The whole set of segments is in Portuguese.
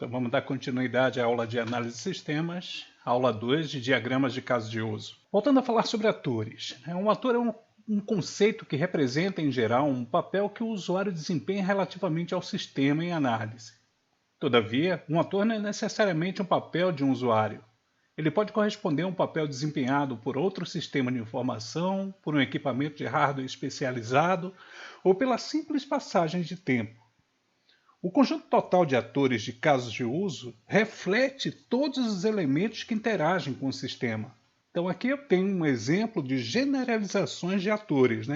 Então vamos dar continuidade à aula de análise de sistemas, aula 2 de diagramas de caso de uso. Voltando a falar sobre atores. Um ator é um conceito que representa, em geral, um papel que o usuário desempenha relativamente ao sistema em análise. Todavia, um ator não é necessariamente um papel de um usuário. Ele pode corresponder a um papel desempenhado por outro sistema de informação, por um equipamento de hardware especializado ou pela simples passagem de tempo. O conjunto total de atores de casos de uso reflete todos os elementos que interagem com o sistema. Então aqui eu tenho um exemplo de generalizações de atores,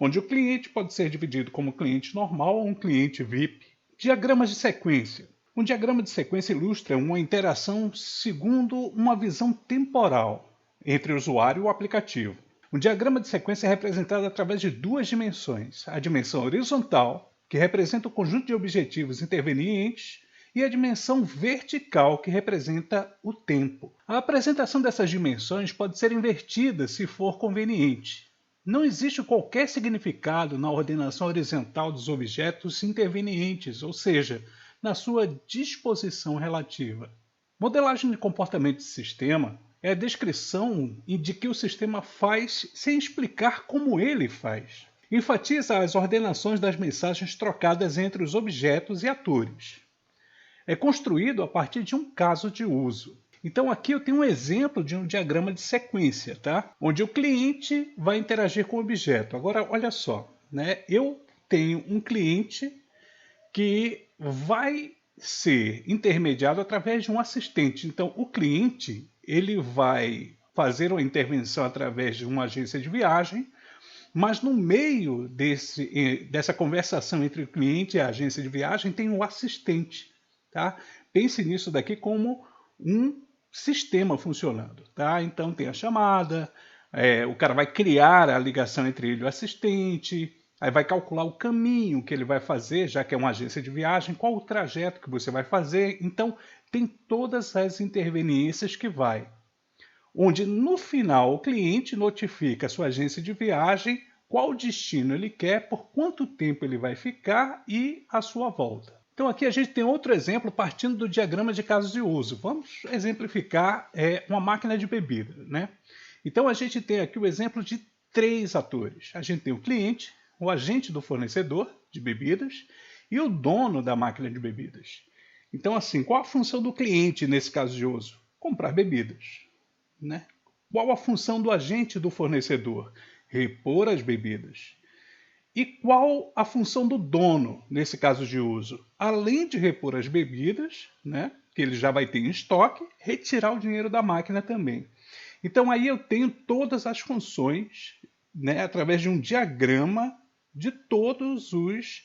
onde o cliente pode ser dividido como cliente normal ou um cliente VIP. Diagramas de sequência. Um diagrama de sequência ilustra uma interação segundo uma visão temporal entre o usuário e o aplicativo. Um diagrama de sequência é representado através de duas dimensões: a dimensão horizontal, que representa o conjunto de objetivos intervenientes, e a dimensão vertical, que representa o tempo. A apresentação dessas dimensões pode ser invertida se for conveniente. Não existe qualquer significado na ordenação horizontal dos objetos intervenientes, ou seja, na sua disposição relativa. Modelagem de comportamento de sistema é a descrição de que o sistema faz sem explicar como ele faz. Enfatiza as ordenações das mensagens trocadas entre os objetos e atores. É construído a partir de um caso de uso. Então aqui eu tenho um exemplo de um diagrama de sequência, onde o cliente vai interagir com o objeto. Agora, olha só, eu tenho um cliente que vai ser intermediado através de um assistente. Então o cliente ele vai fazer uma intervenção através de uma agência de viagem, mas no meio dessa conversação entre o cliente e a agência de viagem tem um assistente. Pense nisso daqui como um sistema funcionando. Então tem a chamada, o cara vai criar a ligação entre ele e o assistente, aí vai calcular o caminho que ele vai fazer, já que é uma agência de viagem, qual o trajeto que você vai fazer. Então tem todas as interveniências que vai. Onde no final o cliente notifica a sua agência de viagem qual destino ele quer, por quanto tempo ele vai ficar e a sua volta. Então aqui a gente tem outro exemplo partindo do diagrama de casos de uso. Vamos exemplificar uma máquina de bebida. Então a gente tem aqui o exemplo de 3 atores. A gente tem o cliente, o agente do fornecedor de bebidas e o dono da máquina de bebidas. Então assim, qual a função do cliente nesse caso de uso? Comprar bebidas. Qual a função do agente do fornecedor? Repor as bebidas. E qual a função do dono, nesse caso de uso? Além de repor as bebidas, que ele já vai ter em estoque, retirar o dinheiro da máquina também. Então aí eu tenho todas as funções, através de um diagrama de todos os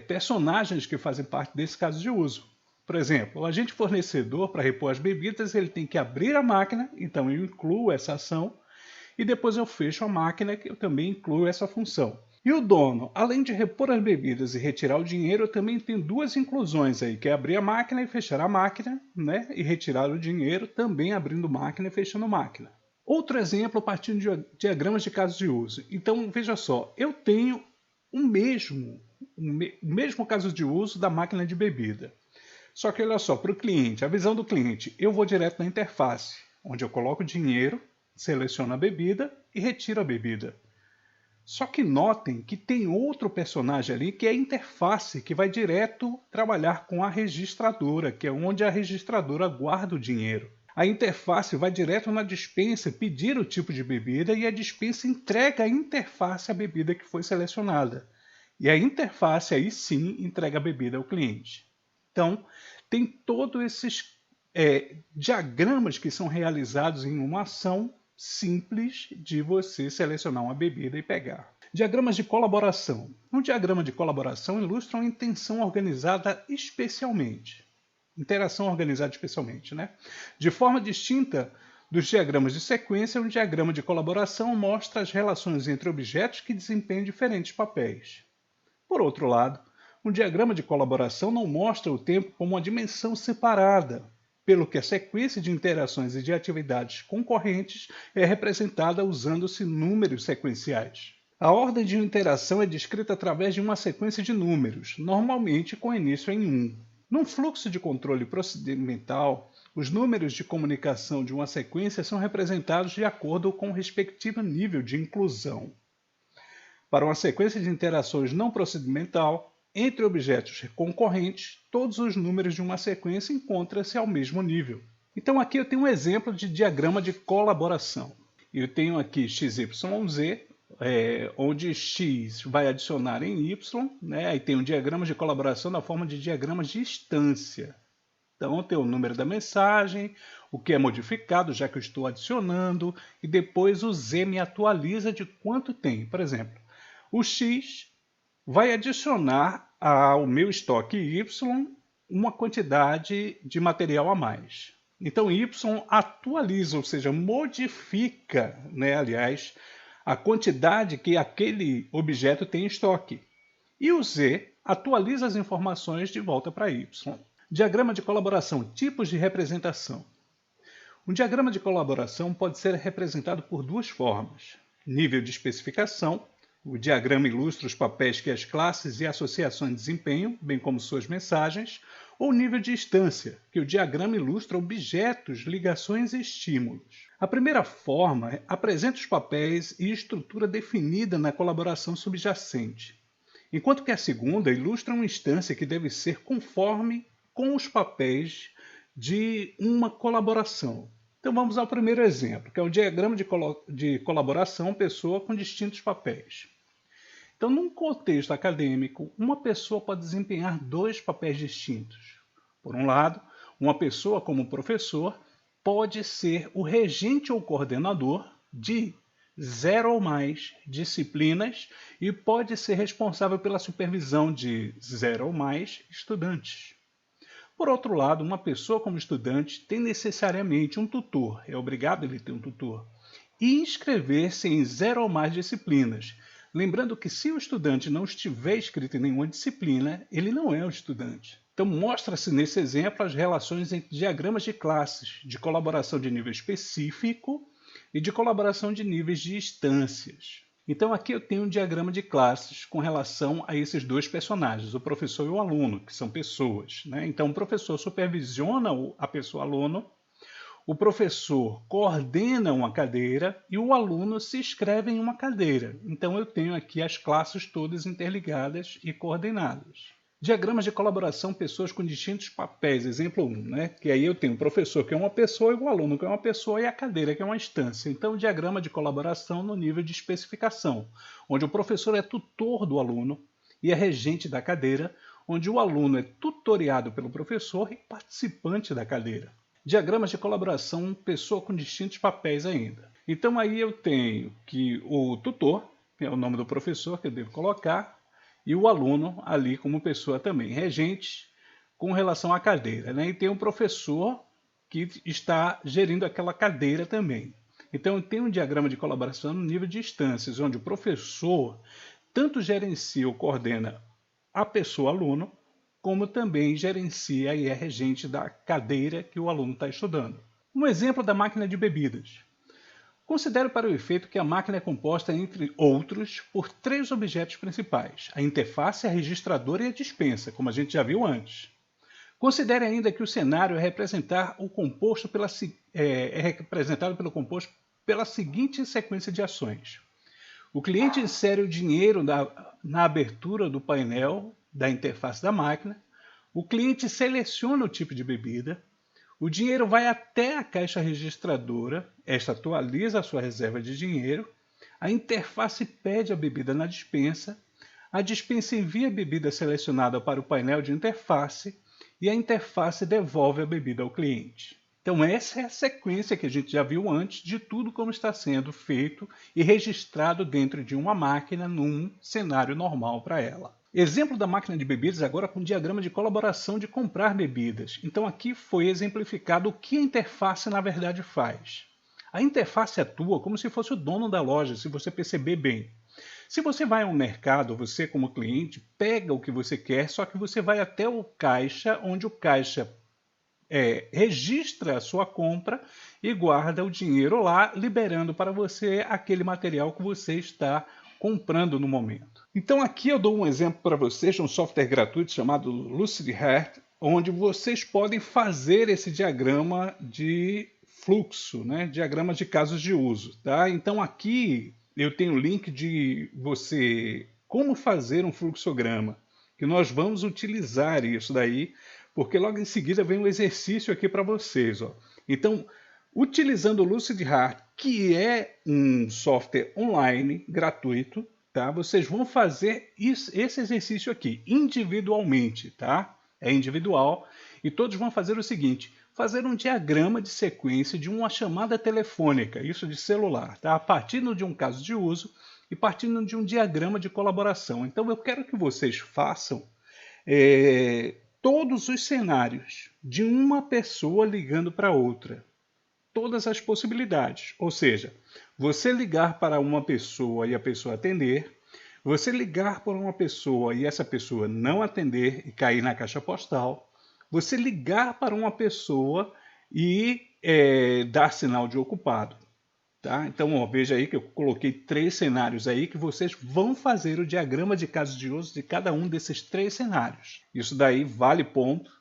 personagens que fazem parte desse caso de uso. Por exemplo, o agente fornecedor, para repor as bebidas, ele tem que abrir a máquina, então eu incluo essa ação, e depois eu fecho a máquina, que eu também incluo essa função. E o dono, além de repor as bebidas e retirar o dinheiro, eu também tenho 2 inclusões aí, que é abrir a máquina e fechar a máquina, e retirar o dinheiro, também abrindo máquina e fechando máquina. Outro exemplo partindo de diagramas de casos de uso. Então, veja só, eu tenho o mesmo caso de uso da máquina de bebida. Só que olha só, para o cliente, a visão do cliente, eu vou direto na interface, onde eu coloco o dinheiro, seleciono a bebida e retiro a bebida. Só que notem que tem outro personagem ali que é a interface, que vai direto trabalhar com a registradora, que é onde a registradora guarda o dinheiro. A interface vai direto na despensa pedir o tipo de bebida e a despensa entrega à interface a bebida que foi selecionada. E a interface aí sim entrega a bebida ao cliente. Então, tem todos esses diagramas que são realizados em uma ação simples de você selecionar uma bebida e pegar. Diagramas de colaboração. Um diagrama de colaboração ilustra uma interação organizada especialmente. De forma distinta dos diagramas de sequência, um diagrama de colaboração mostra as relações entre objetos que desempenham diferentes papéis. Por outro lado, um diagrama de colaboração não mostra o tempo como uma dimensão separada, pelo que a sequência de interações e de atividades concorrentes é representada usando-se números sequenciais. A ordem de interação é descrita através de uma sequência de números, normalmente com início em 1. Num fluxo de controle procedimental, os números de comunicação de uma sequência são representados de acordo com o respectivo nível de inclusão. Para uma sequência de interações não procedimental, entre objetos concorrentes, todos os números de uma sequência encontram-se ao mesmo nível. Então aqui eu tenho um exemplo de diagrama de colaboração. Eu tenho aqui XYZ, onde X vai adicionar em Y, né? Aí tem um diagrama de colaboração na forma de diagramas de instância. Então tem o número da mensagem, o que é modificado, já que eu estou adicionando, e depois o Z me atualiza de quanto tem. Por exemplo, o X vai adicionar ao meu estoque Y uma quantidade de material a mais. Então Y atualiza, ou seja, modifica, né, aliás, a quantidade que aquele objeto tem em estoque. E o Z atualiza as informações de volta para Y. Diagrama de colaboração, tipos de representação. Um diagrama de colaboração pode ser representado por duas formas. Nível de especificação. O diagrama ilustra os papéis que as classes e associações desempenham, bem como suas mensagens, ou nível de instância, que o diagrama ilustra objetos, ligações e estímulos. A primeira forma apresenta os papéis e estrutura definida na colaboração subjacente, enquanto que a segunda ilustra uma instância que deve ser conforme com os papéis de uma colaboração. Então vamos ao primeiro exemplo, que é o diagrama de colaboração pessoa com distintos papéis. Então, num contexto acadêmico, uma pessoa pode desempenhar dois papéis distintos. Por um lado, uma pessoa como professor pode ser o regente ou coordenador de 0 ou mais disciplinas e pode ser responsável pela supervisão de 0 ou mais estudantes. Por outro lado, uma pessoa como estudante tem necessariamente um tutor, é obrigado ele ter um tutor, e inscrever-se em 0 ou mais disciplinas. Lembrando que se o estudante não estiver inscrito em nenhuma disciplina, ele não é um estudante. Então mostra-se nesse exemplo as relações entre diagramas de classes, de colaboração de nível específico e de colaboração de níveis de instâncias. Então aqui eu tenho um diagrama de classes com relação a esses dois personagens, o professor e o aluno, que são pessoas, né? Então o professor supervisiona a pessoa aluno, o professor coordena uma cadeira e o aluno se inscreve em uma cadeira. Então eu tenho aqui as classes todas interligadas e coordenadas. Diagramas de colaboração, pessoas com distintos papéis. Exemplo 1, né? Que aí eu tenho o professor, que é uma pessoa, e o aluno, que é uma pessoa, e a cadeira, que é uma instância. Então, diagrama de colaboração no nível de especificação, onde o professor é tutor do aluno e é regente da cadeira, onde o aluno é tutoriado pelo professor e participante da cadeira. Diagramas de colaboração, pessoa com distintos papéis ainda. Então aí eu tenho que o tutor, que é o nome do professor que eu devo colocar, e o aluno ali como pessoa também, regente com relação à cadeira, né? E tem um professor que está gerindo aquela cadeira também. Então eu tenho um diagrama de colaboração no nível de instâncias, onde o professor tanto gerencia ou coordena a pessoa aluno, como também gerencia e é regente da cadeira que o aluno está estudando. Um exemplo da máquina de bebidas. Considere para o efeito que a máquina é composta, entre outros, por três objetos principais: a interface, a registradora e a dispensa, como a gente já viu antes. Considere ainda que o cenário é representado pelo composto pela seguinte sequência de ações. O cliente insere o dinheiro na abertura do painel da interface da máquina, o cliente seleciona o tipo de bebida, o dinheiro vai até a caixa registradora, esta atualiza a sua reserva de dinheiro, a interface pede a bebida na dispensa, a dispensa envia a bebida selecionada para o painel de interface e a interface devolve a bebida ao cliente. Então essa é a sequência que a gente já viu antes de tudo como está sendo feito e registrado dentro de uma máquina num cenário normal para ela. Exemplo da máquina de bebidas agora com diagrama de colaboração de comprar bebidas. Então aqui foi exemplificado o que a interface na verdade faz. A interface atua como se fosse o dono da loja, se você perceber bem. Se você vai ao mercado, você como cliente, pega o que você quer, só que você vai até o caixa, onde o caixa registra a sua compra e guarda o dinheiro lá, liberando para você aquele material que você está comprando no momento. Então aqui eu dou um exemplo para vocês de um software gratuito chamado Lucid Heart, onde vocês podem fazer esse diagrama de fluxo, né? Diagrama de casos de uso, tá? Então aqui eu tenho o link de você como fazer um fluxograma, que nós vamos utilizar isso daí, porque logo em seguida vem um exercício aqui para vocês, ó. Então, utilizando o LucidHeart, que é um software online gratuito, tá? Vocês vão fazer esse exercício aqui individualmente, tá? É individual e todos vão fazer o seguinte: fazer um diagrama de sequência de uma chamada telefônica, isso de celular, tá? Partindo de um caso de uso e partindo de um diagrama de colaboração. Então eu quero que vocês façam todos os cenários de uma pessoa ligando para outra. Todas as possibilidades. Ou seja, você ligar para uma pessoa e a pessoa atender, você ligar para uma pessoa e essa pessoa não atender e cair na caixa postal, você ligar para uma pessoa e dar sinal de ocupado. Tá? Então, ó, veja aí que eu coloquei 3 cenários aí que vocês vão fazer o diagrama de casos de uso de cada um desses 3 cenários. Isso daí vale ponto.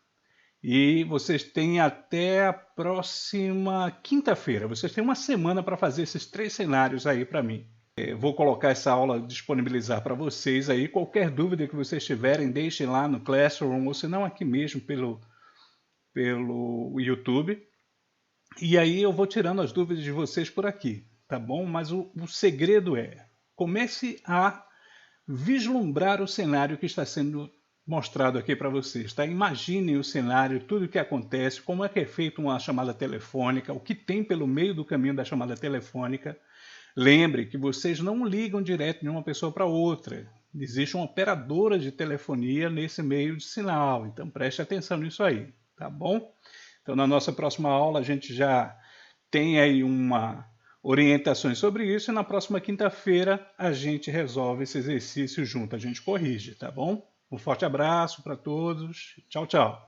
E vocês têm até a próxima quinta-feira. Vocês têm uma semana para fazer esses 3 cenários aí para mim. Vou colocar essa aula, disponibilizar para vocês aí. Qualquer dúvida que vocês tiverem, deixem lá no Classroom, ou se não aqui mesmo pelo YouTube. E aí eu vou tirando as dúvidas de vocês por aqui, tá bom? Mas o segredo é, comece a vislumbrar o cenário que está sendo mostrado aqui para vocês, tá? Imaginem o cenário, tudo o que acontece, como é que é feita uma chamada telefônica, o que tem pelo meio do caminho da chamada telefônica. Lembre que vocês não ligam direto de uma pessoa para outra. Existe uma operadora de telefonia nesse meio de sinal, então preste atenção nisso aí, tá bom? Então na nossa próxima aula a gente já tem aí uma orientações sobre isso e na próxima quinta-feira a gente resolve esse exercício junto, a gente corrige, tá bom? Um forte abraço para todos. Tchau, tchau.